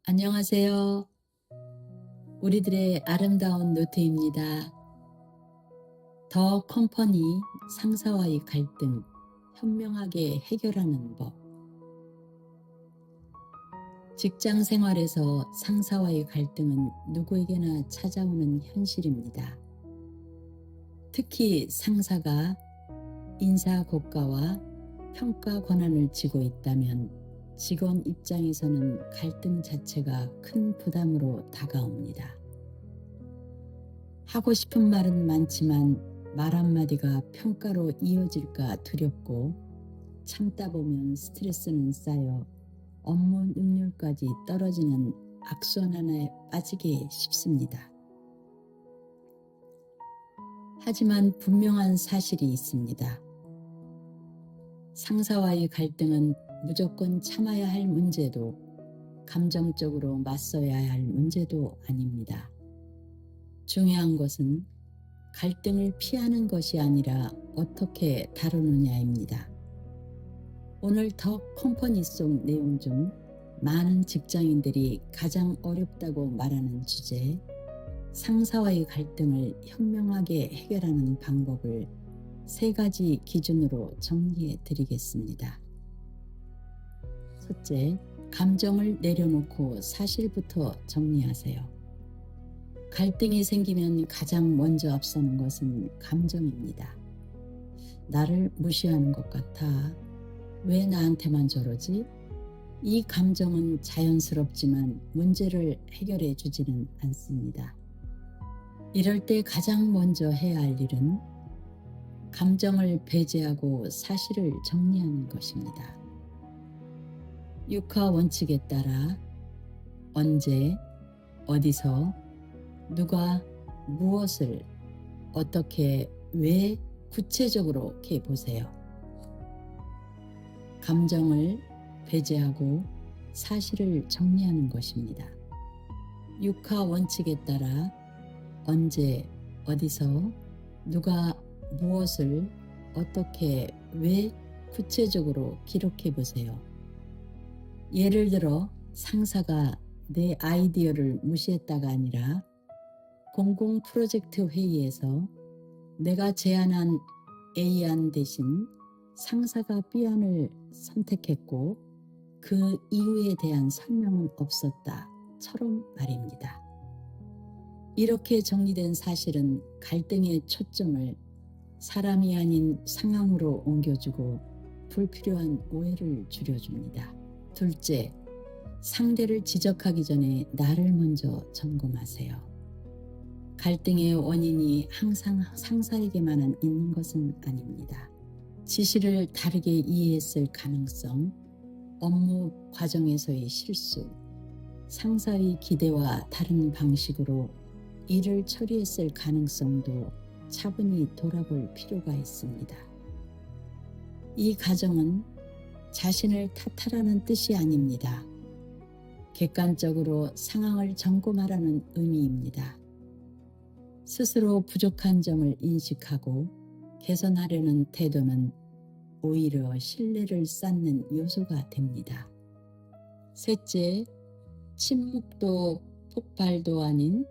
안녕하세요. 우리들의 아름다운 노트입니다. 더 컴퍼니 상사와의 갈등 현명하게 해결하는 법. 직장 생활에서 상사와의 갈등은 누구에게나 찾아오는 현실입니다. 특히 상사가 인사 고가와 평가 권한을 쥐고 있다면 직원 입장에서는 갈등 자체가 큰 부담으로 다가옵니다. 하고 싶은 말은 많지만 말 한마디가 평가로 이어질까 두렵고 참다 보면 스트레스는 쌓여 업무 능률까지 떨어지는 악순환에 빠지게 쉽습니다. 하지만 분명한 사실이 있습니다. 상사와의 갈등은 무조건 참아야 할 문제도 감정적으로 맞서야 할 문제도 아닙니다. 중요한 것은 갈등을 피하는 것이 아니라 어떻게 다루느냐입니다. 오늘 더 컴퍼니 속 내용 중 많은 직장인들이 가장 어렵다고 말하는 주제, 상사와의 갈등을 현명하게 해결하는 방법을 3가지 기준으로 정리해 드리겠습니다. 첫째, 감정을 내려놓고 사실부터 정리하세요. 갈등이 생기면 가장 먼저 앞서는 것은 감정입니다. 나를 무시하는 것 같아. 왜 나한테만 저러지? 이 감정은 자연스럽지만 문제를 해결해 주지는 않습니다. 이럴 때 가장 먼저 해야 할 일은 감정을 배제하고 사실을 정리하는 것입니다. 육하 원칙에 따라 언제, 어디서, 누가, 무엇을, 어떻게, 왜 구체적으로 이렇게 보세요. 감정을 배제하고 사실을 정리하는 것입니다. 육하 원칙에 따라 언제, 어디서, 누가, 무엇을, 어떻게, 왜 구체적으로 기록해 보세요. 예를 들어 상사가 내 아이디어를 무시했다가 아니라 공공 프로젝트 회의에서 내가 제안한 A안 대신 상사가 B안을 선택했고 그 이유에 대한 설명은 없었다처럼 말입니다. 이렇게 정리된 사실은 갈등의 초점을 사람이 아닌 상황으로 옮겨주고 불필요한 오해를 줄여줍니다. 둘째, 상대를 지적하기 전에 나를 먼저 점검하세요. 갈등의 원인이 항상 상사에게만 있는 것은 아닙니다. 지시를 다르게 이해했을 가능성, 업무 과정에서의 실수, 상사의 기대와 다른 방식으로 일을 처리했을 가능성도 차분히 돌아볼 필요가 있습니다. 이 과정은 자신을 탓하라는 뜻이 아닙니다. 객관적으로 상황을 점검하라는 의미입니다. 스스로 부족한 점을 인식하고 개선하려는 태도는 오히려 신뢰를 쌓는 요소가 됩니다. 셋째, 침묵도 폭발도 아닌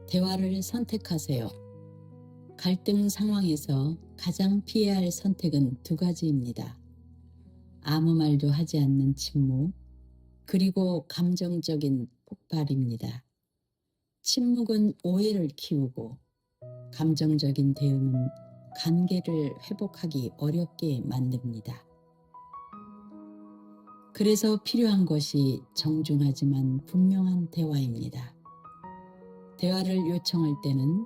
대화를 선택하세요. 갈등 상황에서 가장 피해야 할 선택은 2가지입니다. 아무 말도 하지 않는 침묵, 그리고 감정적인 폭발입니다. 침묵은 오해를 키우고 감정적인 대응은 관계를 회복하기 어렵게 만듭니다. 그래서 필요한 것이 정중하지만 분명한 대화입니다. 대화를 요청할 때는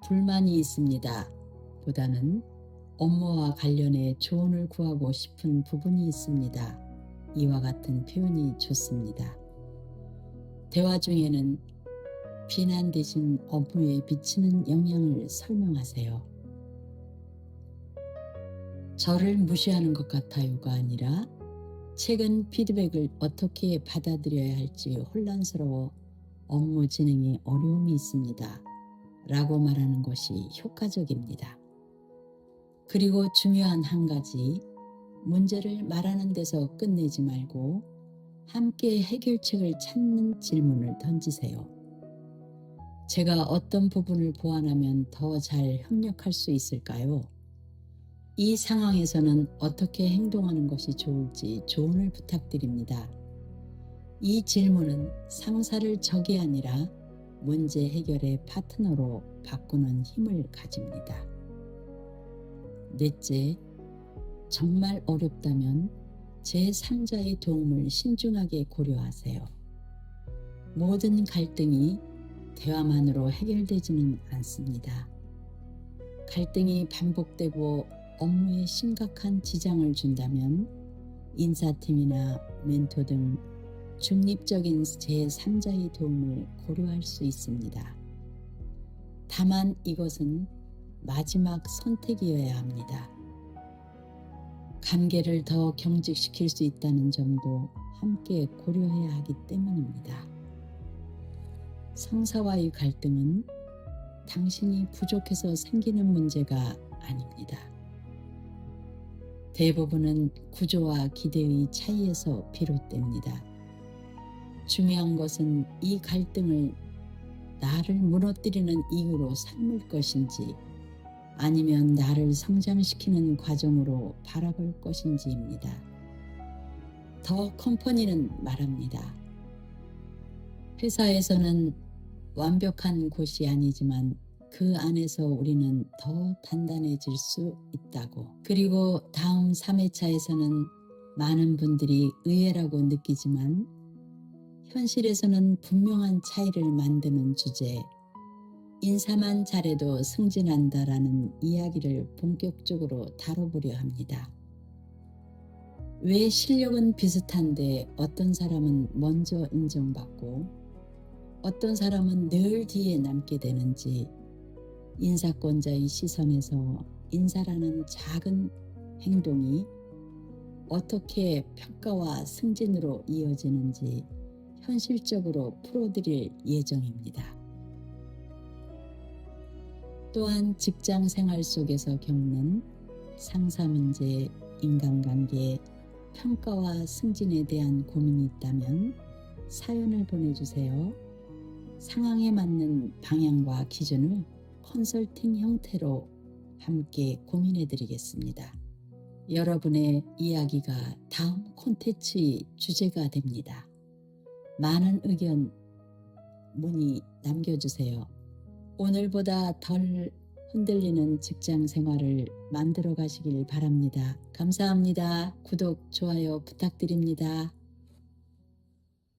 불만이 있습니다 보다는 업무와 관련해 조언을 구하고 싶은 부분이 있습니다. 이와 같은 표현이 좋습니다. 대화 중에는 비난 대신 업무에 미치는 영향을 설명하세요. 저를 무시하는 것 같아요가 아니라 최근 피드백을 어떻게 받아들여야 할지 혼란스러워 업무 진행에 어려움이 있습니다. 라고 말하는 것이 효과적입니다. 그리고 중요한 한 가지, 문제를 말하는 데서 끝내지 말고 함께 해결책을 찾는 질문을 던지세요. 제가 어떤 부분을 보완하면 더 잘 협력할 수 있을까요? 이 상황에서는 어떻게 행동하는 것이 좋을지 조언을 부탁드립니다. 이 질문은 상사를 적이 아니라 문제 해결의 파트너로 바꾸는 힘을 가집니다. 넷째, 정말 어렵다면 제3자의 도움을 신중하게 고려하세요. 모든 갈등이 대화만으로 해결되지는 않습니다. 갈등이 반복되고 업무에 심각한 지장을 준다면 인사팀이나 멘토 등 중립적인 제3자의 도움을 고려할 수 있습니다. 다만 이것은 마지막 선택이어야 합니다. 관계를 더 경직시킬 수 있다는 점도 함께 고려해야 하기 때문입니다. 상사와의 갈등은 당신이 부족해서 생기는 문제가 아닙니다. 대부분은 구조와 기대의 차이에서 비롯됩니다. 중요한 것은 이 갈등을 나를 무너뜨리는 이유로 삼을 것인지 아니면 나를 성장시키는 과정으로 바라볼 것인지입니다. 더 컴퍼니는 말합니다. 회사에서는 완벽한 곳이 아니지만 그 안에서 우리는 더 단단해질 수 있다고. 그리고 다음 3회차에서는 많은 분들이 의외라고 느끼지만 현실에서는 분명한 차이를 만드는 주제, 인사만 잘해도 승진한다라는 이야기를 본격적으로 다뤄보려 합니다. 왜 실력은 비슷한데 어떤 사람은 먼저 인정받고 어떤 사람은 늘 뒤에 남게 되는지, 인사권자의 시선에서 인사라는 작은 행동이 어떻게 평가와 승진으로 이어지는지 현실적으로 풀어드릴 예정입니다. 또한 직장 생활 속에서 겪는 상사 문제, 인간관계, 평가와 승진에 대한 고민이 있다면 사연을 보내주세요. 상황에 맞는 방향과 기준을 컨설팅 형태로 함께 고민해 드리겠습니다. 여러분의 이야기가 다음 콘텐츠의 주제가 됩니다. 많은 의견 문의 남겨주세요. 오늘보다 덜 흔들리는 직장 생활을 만들어 가시길 바랍니다. 감사합니다. 구독, 좋아요 부탁드립니다.